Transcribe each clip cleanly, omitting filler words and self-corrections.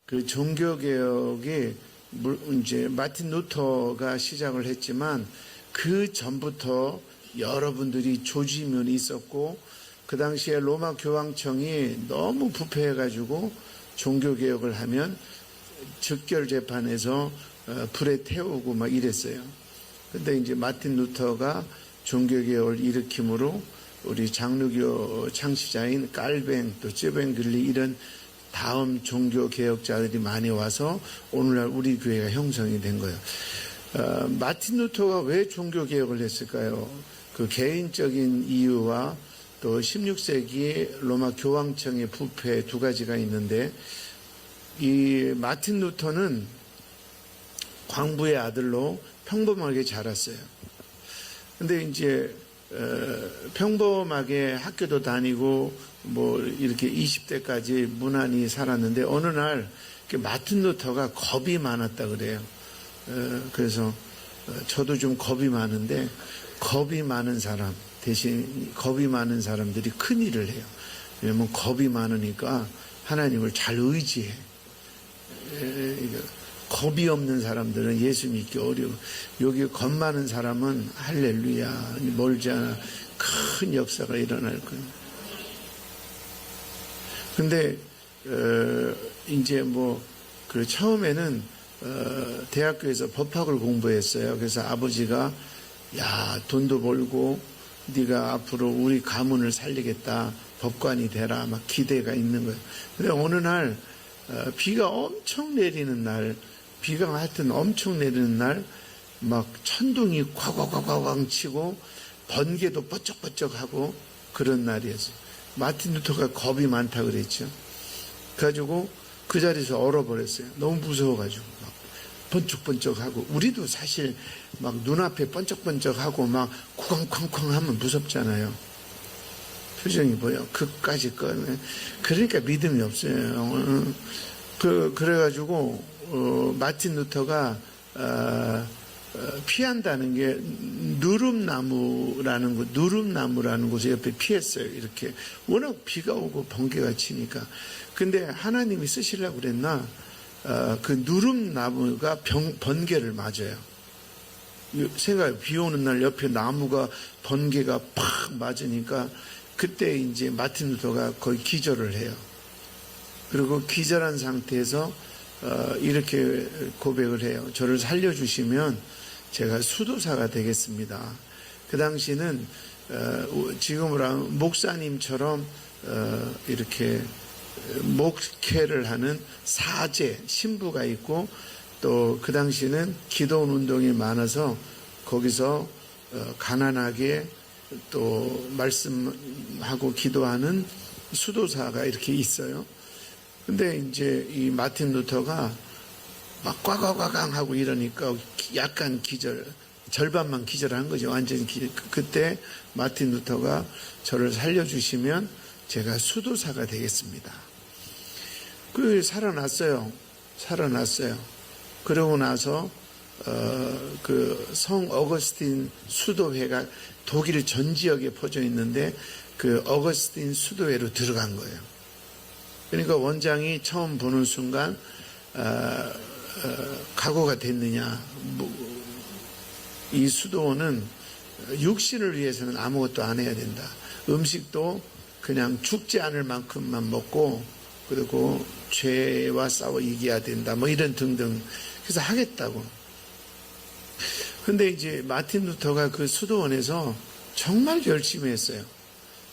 그 종교개혁이 이제 마틴 루터가 시작을 했지만 그 전부터 여러분들이 조지면이 있었고, 그 당시에 로마 교황청이 너무 부패해가지고 종교개혁을 하면 즉결재판에서 불에 태우고 막 이랬어요. 근데 이제 마틴 루터가 종교개혁을 일으킴으로 우리 장로교 창시자인 깔뱅 또 쯔뱅글리 이런 다음 종교개혁자들이 많이 와서 오늘날 우리 교회가 형성이 된 거예요. 마틴 루터가 왜 종교개혁을 했을까요? 그 개인적인 이유와 또 16세기 로마 교황청의 부패 두 가지가 있는데, 이 마틴 루터는 광부의 아들로 평범하게 자랐어요. 근데 이제 평범하게 학교도 다니고 뭐 이렇게 20대까지 무난히 살았는데, 어느 날 마틴 루터가 겁이 많았다 그래요. 그래서 저도 좀 겁이 많은데, 겁이 많은 사람 대신 겁이 많은 사람들이 큰일을 해요. 왜냐면 겁이 많으니까 하나님을 잘 의지해. 겁이 없는 사람들은 예수 믿기 어려워. 여기 겁 많은 사람은 할렐루야, 멀지 않아 큰 역사가 일어날 거예요. 근데 이제 뭐 그 처음에는 대학교에서 법학을 공부했어요. 그래서 아버지가 야, 돈도 벌고 네가 앞으로 우리 가문을 살리겠다, 법관이 되라, 막 기대가 있는 거예요. 근데 어느 날 비가 엄청 내리는 날, 비가 하여튼 엄청 내리는 날, 막 천둥이 콱콱콱콱 치고 번개도 뻗쩍뻗쩍하고 그런 날이었어요. 마틴 루터가 겁이 많다 그랬죠. 그래가지고 그 자리에서 얼어버렸어요. 너무 무서워가지고 막 번쩍번쩍하고, 우리도 사실 막 눈앞에 번쩍번쩍하고 막 쿵쾅쿵쾅 하면 무섭잖아요. 표정이 보여. 그까지 꺼내. 그러니까 믿음이 없어요. 그래가지고 마틴 루터가 피한다는 게 누름나무라는 곳에 옆에 피했어요. 이렇게 워낙 비가 오고 번개가 치니까. 근데 하나님이 쓰시려고 그랬나? 그 누름나무가 번개를 맞아요. 생각해, 비 오는 날 옆에 나무가 번개가 팍 맞으니까 그때 이제 마틴 루터가 거의 기절을 해요. 그리고 기절한 상태에서 이렇게 고백을 해요. 저를 살려주시면 제가 수도사가 되겠습니다. 그 당시는 지금으로 하면 목사님처럼 이렇게 목회를 하는 사제, 신부가 있고, 또 그 당시는 기도원 운동이 많아서 거기서 가난하게 또 말씀하고 기도하는 수도사가 이렇게 있어요. 근데 이제 이 마틴 루터가 막 꽉꽉꽉 하고 이러니까 약간 절반만 기절한 거죠. 완전히 그때 마틴 루터가 저를 살려주시면 제가 수도사가 되겠습니다. 살아났어요. 그러고 나서 그 성 어거스틴 수도회가 독일 전 지역에 퍼져 있는데 그 어거스틴 수도회로 들어간 거예요. 그러니까 원장이 처음 보는 순간 각오가 됐느냐, 이 수도원은 육신을 위해서는 아무것도 안 해야 된다. 음식도 그냥 죽지 않을 만큼만 먹고, 그리고 죄와 싸워 이겨야 된다, 뭐 이런 등등. 그래서 하겠다고. 근데 이제 마틴 루터가 그 수도원에서 정말 열심히 했어요.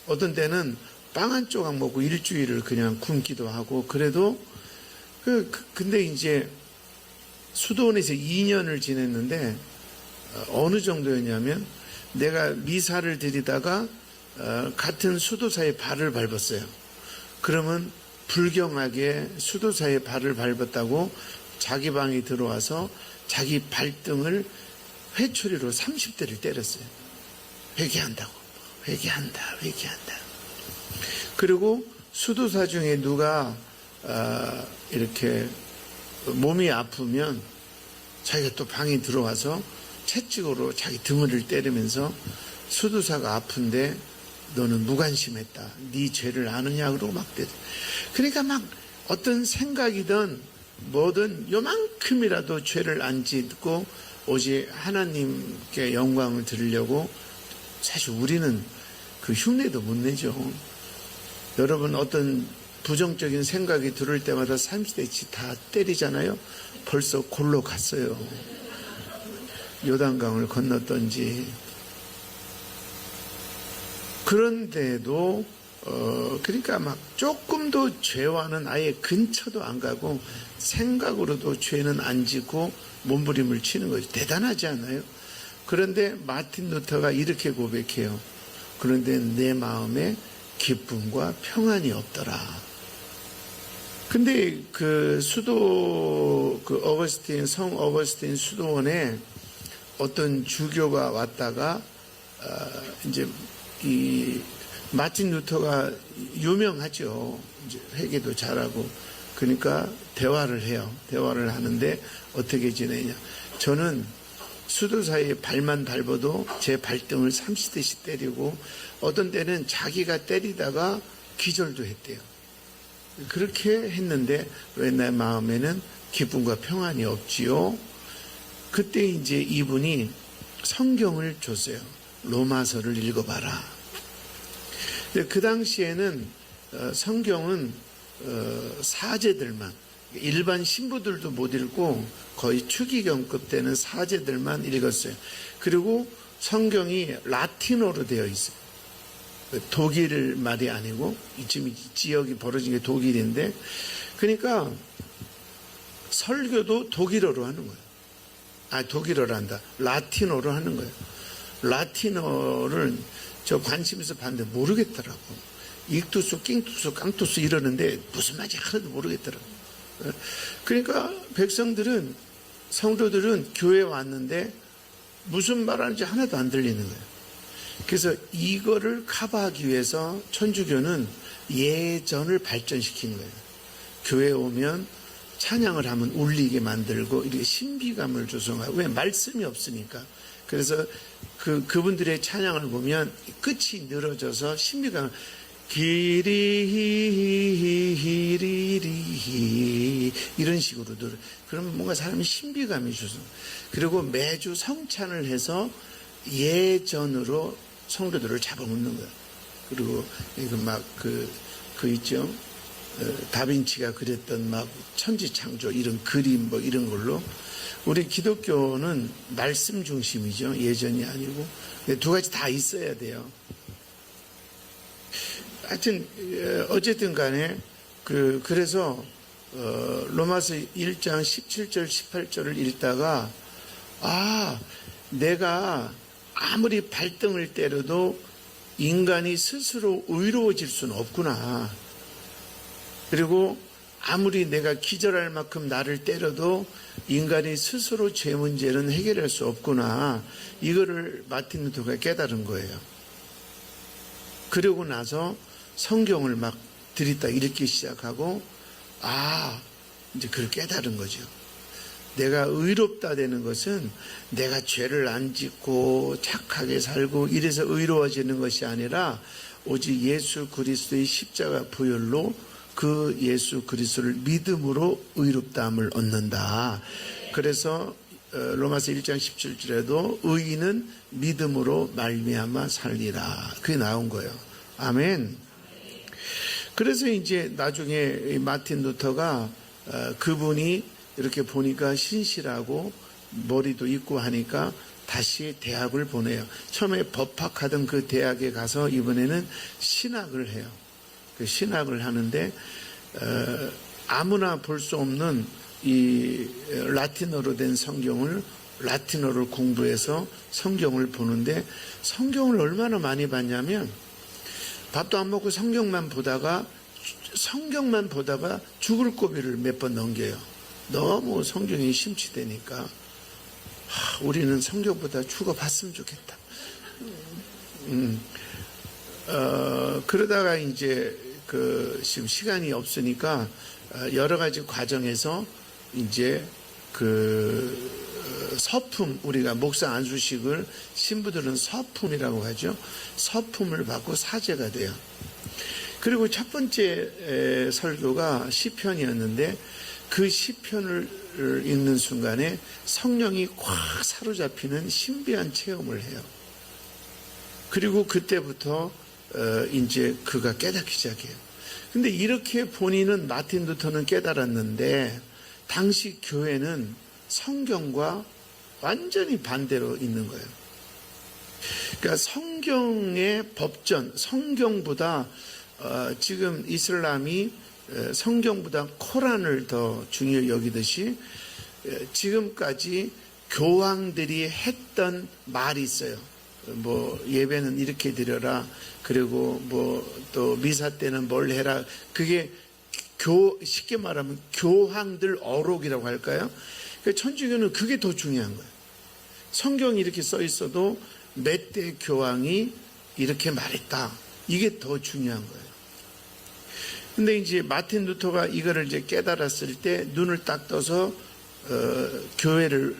어떤 때는 빵 한 조각 먹고 일주일을 그냥 굶기도 하고. 그래도 근데 이제 수도원에서 2년을 지냈는데 어느 정도였냐면, 내가 미사를 드리다가 같은 수도사의 발을 밟았어요. 그러면 불경하게 수도사의 발을 밟았다고 자기 방에 들어와서 자기 발등을 회초리로 30대를 때렸어요. 회개한다고. 회개한다. 그리고 수도사 중에 누가 이렇게 몸이 아프면 자기가 또 방에 들어와서 채찍으로 자기 등을 때리면서, 수도사가 아픈데 너는 무관심했다, 네 죄를 아느냐, 그러고 막 때려. 그러니까 막 어떤 생각이든 뭐든 요만큼이라도 죄를 안 짓고 오직 하나님께 영광을 드리려고 사실 우리는 그 흉내도 못 내죠. 여러분 어떤 부정적인 생각이 들을 때마다 30대치 다 때리잖아요. 벌써 골로 갔어요. 요단강을 건넜던지. 그런데도 그러니까 막 조금도 죄와는 아예 근처도 안 가고 생각으로도 죄는 안 짓고 몸부림을 치는 거죠. 대단하지 않아요? 그런데 마틴 루터가 이렇게 고백해요. 그런데 내 마음에 기쁨과 평안이 없더라. 근데 그 수도 성 어거스틴 수도원에 어떤 주교가 왔다가 이제 이 마틴 루터가 유명하죠. 이제 회개도 잘하고. 그러니까 대화를 해요. 대화를 하는데 어떻게 지내냐. 저는 수도 사이에 발만 밟아도 제 발등을 30대씩 때리고 어떤 때는 자기가 때리다가 기절도 했대요. 그렇게 했는데 왜 내 마음에는 기쁨과 평안이 없지요? 그때 이제 이분이 성경을 줬어요. 로마서를 읽어봐라. 그 당시에는 성경은 사제들만, 일반 신부들도 못 읽고 거의 추기경급 때는 사제들만 읽었어요. 그리고 성경이 라틴어로 되어 있어요. 독일 말이 아니고 지금 지역이 벌어진 게 독일인데, 그러니까 설교도 독일어로 하는 거예요. 독일어로 한다. 라틴어로 하는 거예요. 라틴어를 저 관심 있어 봤는데 모르겠더라고. 익투수, 낑투수, 깡투수 이러는데 무슨 말인지 하나도 모르겠더라고. 그러니까 백성들은, 성도들은 교회에 왔는데 무슨 말하는지 하나도 안 들리는 거예요. 그래서 이거를 커버하기 위해서 천주교는 예전을 발전시킨 거예요. 교회에 오면 찬양을 하면 울리게 만들고 이렇게 신비감을 조성하고, 왜 말씀이 없으니까. 그래서 그분들의 찬양을 보면 끝이 늘어져서 신비감, 기리히리히 이런 식으로 들어. 그러면 뭔가 사람이 신비감이 조성. 그리고 매주 성찬을 해서 예전으로 성도들을 잡아먹는 거예요. 그리고 이거 막 있죠. 다빈치가 그렸던 막 천지창조 이런 그림 뭐 이런 걸로. 우리 기독교는 말씀 중심이죠. 예전이 아니고. 두 가지 다 있어야 돼요. 하여튼 어쨌든 간에 그래서 로마서 1장 17절 18절을 읽다가 내가 아무리 발등을 때려도 인간이 스스로 의로워질 수는 없구나. 그리고 아무리 내가 기절할 만큼 나를 때려도 인간이 스스로 죄 문제는 해결할 수 없구나. 이거를 마틴 루터가 깨달은 거예요. 그러고 나서 성경을 막 들이다 읽기 시작하고 이제 그걸 깨달은 거죠. 내가 의롭다 되는 것은 내가 죄를 안 짓고 착하게 살고 이래서 의로워지는 것이 아니라 오직 예수 그리스도의 십자가 보혈로 그 예수 그리스도를 믿음으로 의롭다함을 얻는다. 그래서 로마서 1장 17절에도 의인은 믿음으로 말미암아 살리라. 그게 나온 거예요. 아멘. 그래서 이제 나중에 마틴 루터가 그분이 이렇게 보니까 신실하고 머리도 있고 하니까 다시 대학을 보내요. 처음에 법학하던 그 대학에 가서 이번에는 신학을 해요. 그 신학을 하는데 아무나 볼 수 없는 이 라틴어로 된 성경을 라틴어를 공부해서 성경을 보는데, 성경을 얼마나 많이 봤냐면 밥도 안 먹고 성경만 보다가 죽을 고비를 몇 번 넘겨요. 너무 성경이 심취되니까 우리는 성경보다 죽어봤으면 좋겠다. 그러다가 이제 지금 시간이 없으니까 여러 가지 과정에서 이제 서품, 우리가 목사 안수식을 신부들은 서품이라고 하죠. 서품을 받고 사제가 돼요. 그리고 첫 번째 설교가 시편이었는데 그 시편을 읽는 순간에 성령이 꽉 사로잡히는 신비한 체험을 해요. 그리고 그때부터 이제 그가 깨닫기 시작해요. 근데 이렇게 본인은 마틴 루터는 깨달았는데 당시 교회는 성경과 완전히 반대로 있는 거예요. 그러니까 성경의 법전, 성경보다 지금 이슬람이 성경보다 코란을 더 중요히 여기듯이 지금까지 교황들이 했던 말이 있어요. 뭐 예배는 이렇게 드려라. 그리고 뭐 또 미사 때는 뭘 해라. 그게 쉽게 말하면 교황들 어록이라고 할까요? 그러니까 천주교는 그게 더 중요한 거예요. 성경이 이렇게 써 있어도 몇 대 교황이 이렇게 말했다. 이게 더 중요한 거예요. 근데 이제 마틴 루터가 이거를 이제 깨달았을 때 눈을 딱 떠서 교회를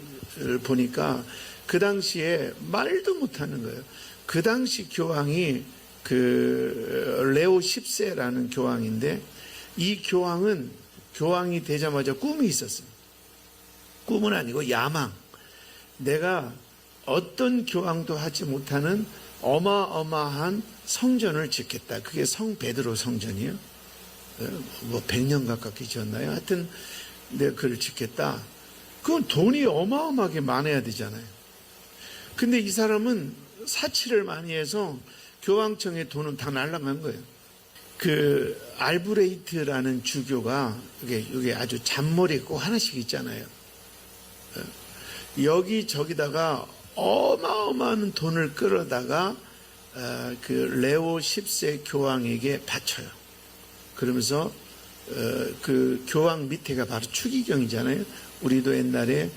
보니까 그 당시에 말도 못하는 거예요. 그 당시 교황이 그 레오 10세라는 교황인데 이 교황은 교황이 되자마자 꿈이 있었어요. 꿈은 아니고 야망. 내가 어떤 교황도 하지 못하는 어마어마한 성전을 짓겠다. 그게 성 베드로 성전이에요. 뭐 100년 가깝게 지었나요? 하여튼 내가 그걸 짓겠다. 그건 돈이 어마어마하게 많아야 되잖아요. 근데 이 사람은 사치를 많이 해서 교황청의 돈은 다 날아간 거예요. 그 알브레이트라는 주교가 이게 아주 잔머리 꼭 하나씩 있잖아요. 여기저기다가 어마어마한 돈을 끌어다가 그 레오 10세 교황에게 바쳐요. 그러면서 그 교황 밑에가 바로 추기경이잖아요. 우리도 옛날에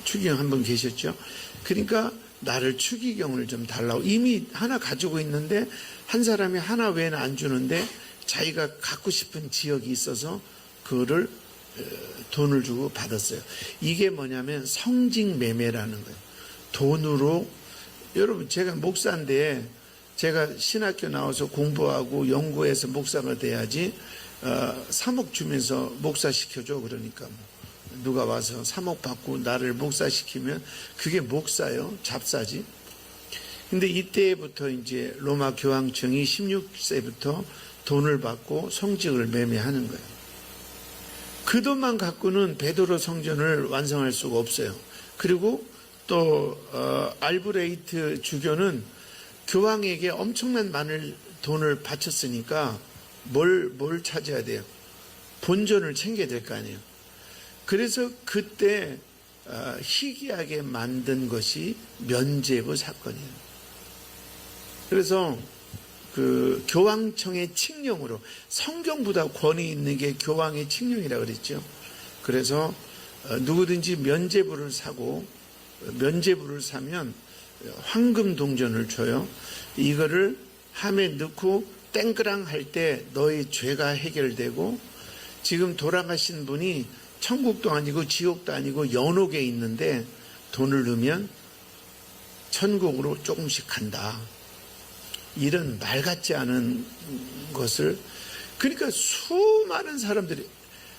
추기경 한 번 계셨죠. 그러니까 나를 추기경을 좀 달라고 이미 하나 가지고 있는데 한 사람이 하나 외에는 안 주는데 자기가 갖고 싶은 지역이 있어서 그거를 돈을 주고 받았어요. 이게 뭐냐면 성직 매매라는 거예요. 돈으로 여러분 제가 목사인데 제가 신학교 나와서 공부하고 연구해서 목사가 돼야지 3억 주면서 목사 시켜줘. 그러니까 누가 와서 3억 받고 나를 목사시키면 그게 목사요? 잡사지. 근데 이때부터 이제 로마 교황청이 16세부터 돈을 받고 성직을 매매하는 거예요. 그 돈만 갖고는 베드로 성전을 완성할 수가 없어요. 그리고 또 알브레이트 주교는 교황에게 엄청난 많은 돈을 바쳤으니까 뭘 찾아야 돼요? 본전을 챙겨야 될 거 아니에요. 그래서 그때 희귀하게 만든 것이 면죄부 사건이에요. 그래서 그 교황청의 칙령으로 성경보다 권위 있는 게 교황의 칙령이라고 그랬죠. 그래서 누구든지 면죄부를 사고 면죄부를 사면 황금 동전을 줘요. 이거를 함에 넣고 땡그랑 할 때 너의 죄가 해결되고 지금 돌아가신 분이 천국도 아니고 지옥도 아니고 연옥에 있는데 돈을 넣으면 천국으로 조금씩 간다. 이런 말 같지 않은 것을 그러니까 수많은 사람들이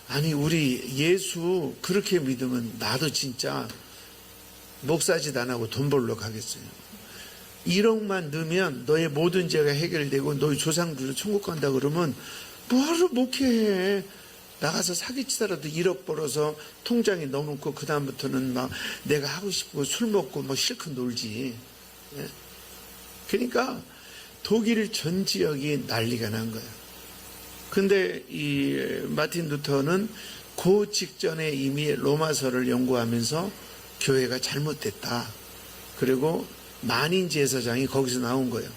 아니 우리 예수 그렇게 믿으면 나도 진짜 목사짓 안 하고 돈 벌러 가겠어요. 1억만 넣으면 너의 모든 죄가 해결되고 너희 조상들도 천국 간다 그러면 뭐하러 목회해. 나가서 사기치더라도 1억 벌어서 통장에 넣어놓고 그 다음부터는 막 내가 하고 싶고 술 먹고 뭐 실컷 놀지. 그러니까 독일 전 지역이 난리가 난 거예요. 근데 이 마틴 루터는 그 직전에 이미 로마서를 연구하면서 교회가 잘못됐다. 그리고 만인 제사장이 거기서 나온 거예요.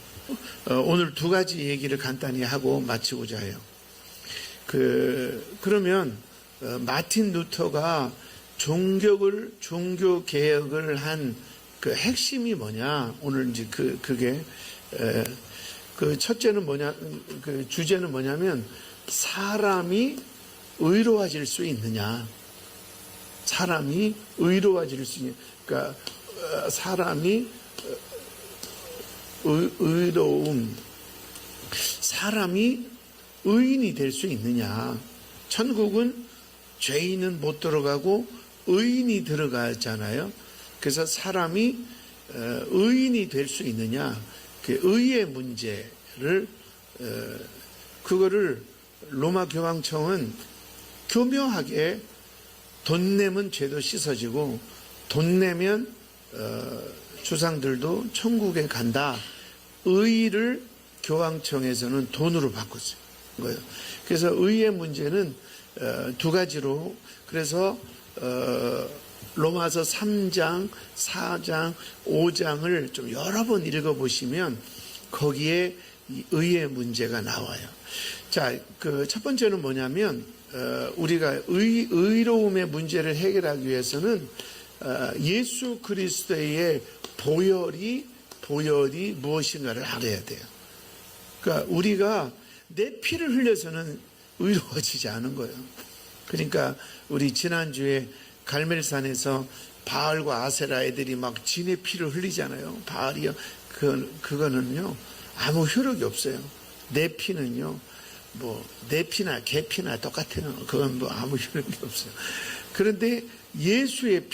오늘 두 가지 얘기를 간단히 하고 마치고자 해요. 그러면 마틴 루터가 종교 개혁을 한 그 핵심이 뭐냐? 오늘 이제 그게 그 첫째는 뭐냐? 그 주제는 뭐냐면 사람이 의로워질 수 있느냐? 사람이 의로워질 수 있느냐? 그러니까 사람이 의로움, 사람이 의인이 될 수 있느냐? 천국은 죄인은 못 들어가고 의인이 들어가잖아요. 그래서 사람이 의인이 될 수 있느냐, 그 의의 문제를 그거를 로마 교황청은 교묘하게 돈 내면 죄도 씻어지고 돈 내면 조상들도 천국에 간다. 의를 교황청에서는 돈으로 바꿨어요. 그래서 의의 문제는 두 가지로, 그래서 로마서 3장, 4장, 5장을 좀 여러 번 읽어보시면 거기에 이 의의 문제가 나와요. 자, 그 첫 번째는 뭐냐면 우리가 의로움의 문제를 해결하기 위해서는 예수 그리스도의 보혈이 무엇인가를 알아야 돼요. 그러니까 우리가 내 피를 흘려서는 의로워지지 않은 거예요. 그러니까 우리 지난주에 갈멜산에서 바알과 아세라 애들이 막 진의 피를 흘리잖아요. 바알이요. 그거는요, 아무 효력이 없어요. 내 피는요, 내 피나 개 피나 똑같아요. 그건 아무 효력이 없어요. 그런데 예수의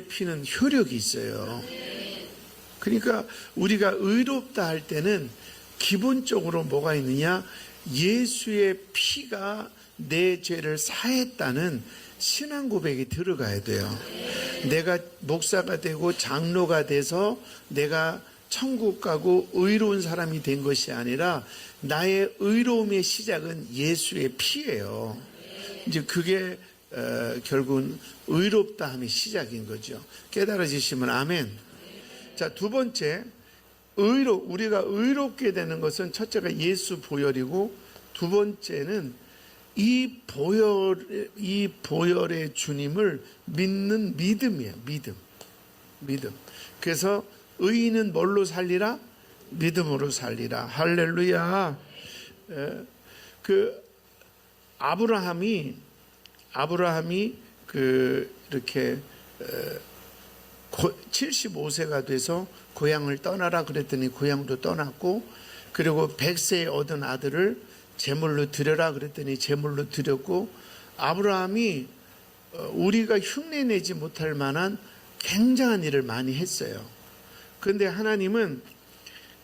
피는 효력이 있어요. 그러니까 우리가 의롭다 할 때는 기본적으로 뭐가 있느냐? 예수의 피가 내 죄를 사했다는 신앙 고백이 들어가야 돼요. 내가 목사가 되고 장로가 돼서 내가 천국 가고 의로운 사람이 된 것이 아니라 나의 의로움의 시작은 예수의 피예요. 이제 그게 결국은 의롭다 함의 시작인 거죠. 깨달아지시면 아멘. 자, 두 번째, 우리가 의롭게 되는 것은 첫째가 예수 보혈이고, 두 번째는 이 보혈의 주님을 믿는 믿음이에요. 믿음. 그래서 의인은 뭘로 살리라? 믿음으로 살리라. 할렐루야. 그 아브라함이 이렇게 75세가 돼서 고향을 떠나라 그랬더니 고향도 떠났고, 그리고 100세에 얻은 아들을 제물로 드려라 그랬더니 제물로 드렸고, 아브라함이 우리가 흉내내지 못할 만한 굉장한 일을 많이 했어요. 그런데 하나님은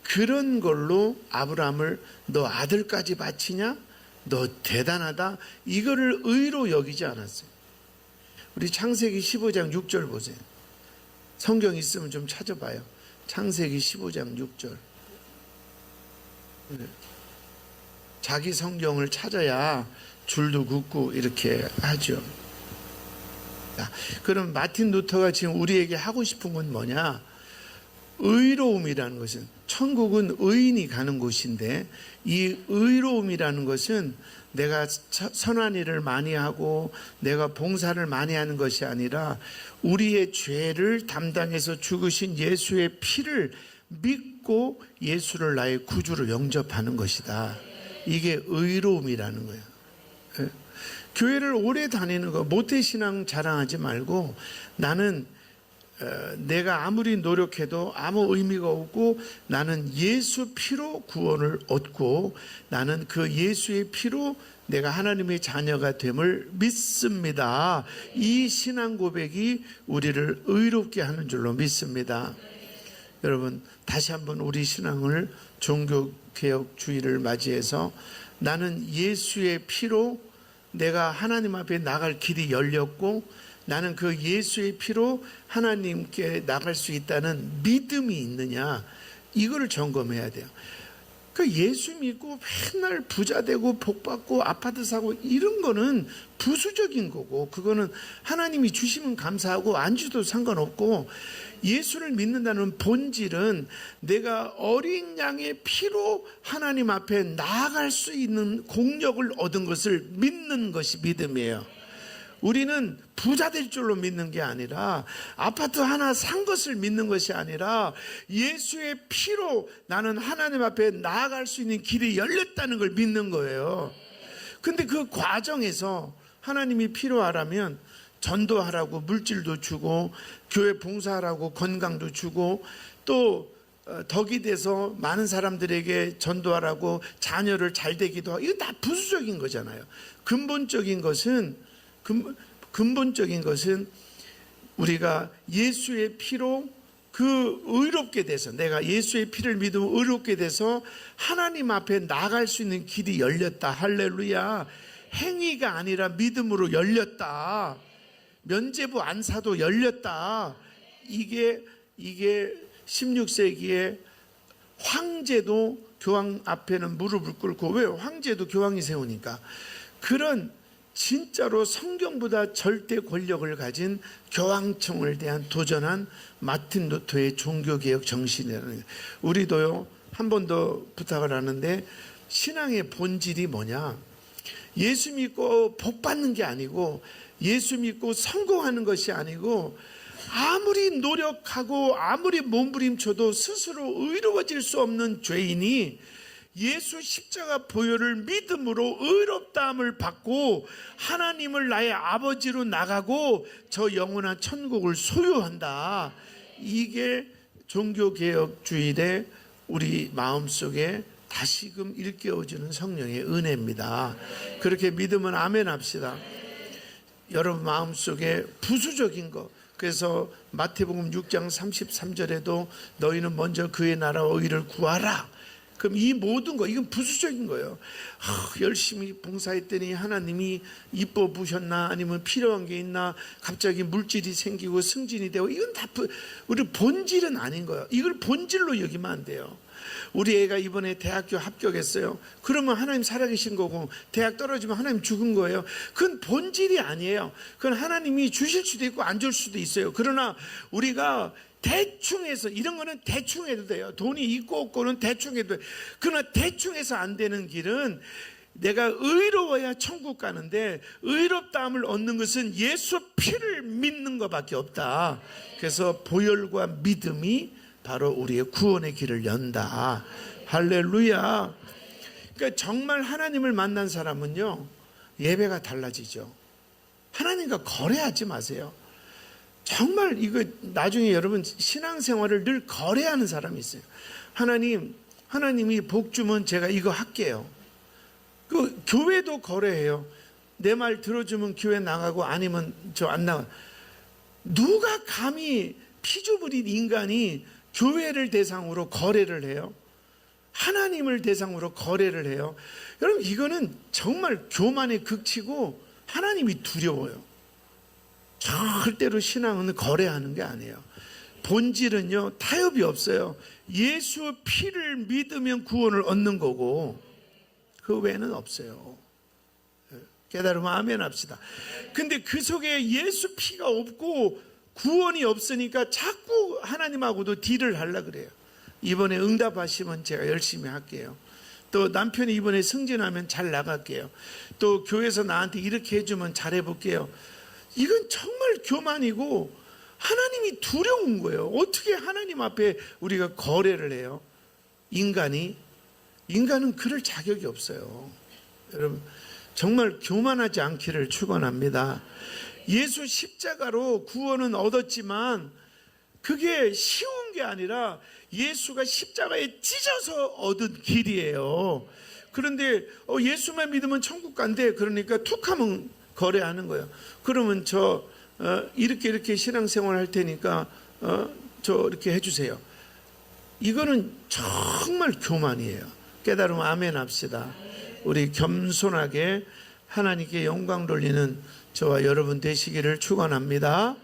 그런 걸로 아브라함을 너 아들까지 바치냐? 너 대단하다. 이거를 의로 여기지 않았어요. 우리 창세기 15장 6절 보세요. 성경 있으면 좀 찾아봐요. 창세기 15장 6절. 자기 성경을 찾아야 줄도 긋고 이렇게 하죠. 그럼 마틴 루터가 지금 우리에게 하고 싶은 건 뭐냐? 의로움이라는 것은, 천국은 의인이 가는 곳인데, 이 의로움이라는 것은 내가 선한 일을 많이 하고 내가 봉사를 많이 하는 것이 아니라 우리의 죄를 담당해서 죽으신 예수의 피를 믿고 예수를 나의 구주로 영접하는 것이다. 이게 의로움이라는 거예요. 교회를 오래 다니는 거, 모태신앙 자랑하지 말고, 나는 내가 아무리 노력해도 아무 의미가 없고 나는 예수 피로 구원을 얻고 나는 그 예수의 피로 내가 하나님의 자녀가 됨을 믿습니다. 이 신앙 고백이 우리를 의롭게 하는 줄로 믿습니다. 여러분, 다시 한번 우리 신앙을 종교개혁주의를 맞이해서 나는 예수의 피로 내가 하나님 앞에 나갈 길이 열렸고 나는 그 예수의 피로 하나님께 나갈 수 있다는 믿음이 있느냐, 이거를 점검해야 돼요. 그 예수 믿고 맨날 부자 되고 복 받고 아파트 사고 이런 거는 부수적인 거고, 그거는 하나님이 주시면 감사하고 안 주도 상관없고, 예수를 믿는다는 본질은 내가 어린 양의 피로 하나님 앞에 나아갈 수 있는 공력을 얻은 것을 믿는 것이 믿음이에요. 우리는 부자 될 줄로 믿는 게 아니라, 아파트 하나 산 것을 믿는 것이 아니라, 예수의 피로 나는 하나님 앞에 나아갈 수 있는 길이 열렸다는 걸 믿는 거예요. 근데 그 과정에서 하나님이 필요하라면 전도하라고 물질도 주고, 교회 봉사하라고 건강도 주고, 또 덕이 돼서 많은 사람들에게 전도하라고 자녀를 잘 되기도 하고, 이거 다 부수적인 거잖아요. 근본적인 것은 우리가 예수의 피로 그 의롭게 돼서, 내가 예수의 피를 믿으면 의롭게 돼서 하나님 앞에 나갈 수 있는 길이 열렸다. 할렐루야. 행위가 아니라 믿음으로 열렸다. 면죄부 안사도 열렸다. 이게 16세기에 황제도 교황 앞에는 무릎을 꿇고, 왜? 황제도 교황이 세우니까. 그런 진짜로 성경보다 절대 권력을 가진 교황청을 대한 도전한 마틴 루터의 종교개혁 정신이라는 거예요. 우리도요, 한 번 더 부탁을 하는데, 신앙의 본질이 뭐냐? 예수 믿고 복 받는 게 아니고, 예수 믿고 성공하는 것이 아니고, 아무리 노력하고 아무리 몸부림쳐도 스스로 의로워질 수 없는 죄인이 예수 십자가 보혈을 믿음으로 의롭다함을 받고 하나님을 나의 아버지로 나가고 저 영원한 천국을 소유한다. 이게 종교개혁주의의 우리 마음속에 다시금 일깨워주는 성령의 은혜입니다. 그렇게 믿으면 아멘 합시다. 여러분 마음속에 부수적인 거, 그래서 마태복음 6장 33절에도 너희는 먼저 그의 나라와 의를 구하라. 그럼 이 모든 거, 이건 부수적인 거예요. 열심히 봉사했더니 하나님이 이뻐 보셨나, 아니면 필요한 게 있나, 갑자기 물질이 생기고 승진이 되고, 이건 다 우리 본질은 아닌 거예요. 이걸 본질로 여기면 안 돼요. 우리 애가 이번에 대학교 합격했어요. 그러면 하나님 살아계신 거고, 대학 떨어지면 하나님 죽은 거예요. 그건 본질이 아니에요. 그건 하나님이 주실 수도 있고 안 줄 수도 있어요. 그러나 우리가 대충 해서, 이런 거는 대충 해도 돼요. 돈이 있고 없고는 대충 해도 돼요. 그러나 대충 해서 안 되는 길은, 내가 의로워야 천국 가는데 의롭다함을 얻는 것은 예수 피를 믿는 것밖에 없다. 그래서 보혈과 믿음이 바로 우리의 구원의 길을 연다. 할렐루야. 그러니까 정말 하나님을 만난 사람은요, 예배가 달라지죠. 하나님과 거래하지 마세요. 정말 이거 나중에 여러분 신앙생활을 늘 거래하는 사람이 있어요. 하나님이 복 주면 제가 이거 할게요. 그 교회도 거래해요. 내 말 들어주면 교회 나가고 아니면 저 안 나가. 누가 감히 피조물인 인간이 교회를 대상으로 거래를 해요? 하나님을 대상으로 거래를 해요? 여러분 이거는 정말 교만의 극치고 하나님이 두려워요. 절대로 신앙은 거래하는 게 아니에요. 본질은요, 타협이 없어요. 예수 피를 믿으면 구원을 얻는 거고 그 외에는 없어요. 깨달으면 아멘 합시다. 근데 그 속에 예수 피가 없고 구원이 없으니까 자꾸 하나님하고도 딜을 하려고 그래요. 이번에 응답하시면 제가 열심히 할게요. 또 남편이 이번에 승진하면 잘 나갈게요. 또 교회에서 나한테 이렇게 해주면 잘해볼게요. 이건 정말 교만이고 하나님이 두려운 거예요. 어떻게 하나님 앞에 우리가 거래를 해요? 인간은 그럴 자격이 없어요. 여러분 정말 교만하지 않기를 축원합니다. 예수 십자가로 구원은 얻었지만 그게 쉬운 게 아니라 예수가 십자가에 찢어서 얻은 길이에요. 그런데 예수만 믿으면 천국 간대. 그러니까 툭하면 거래하는 거예요. 그러면 저 이렇게 신앙생활 할 테니까 저 이렇게 해주세요. 이거는 정말 교만이에요. 깨달으면 아멘 합시다. 우리 겸손하게 하나님께 영광 돌리는 저와 여러분 되시기를 축원합니다.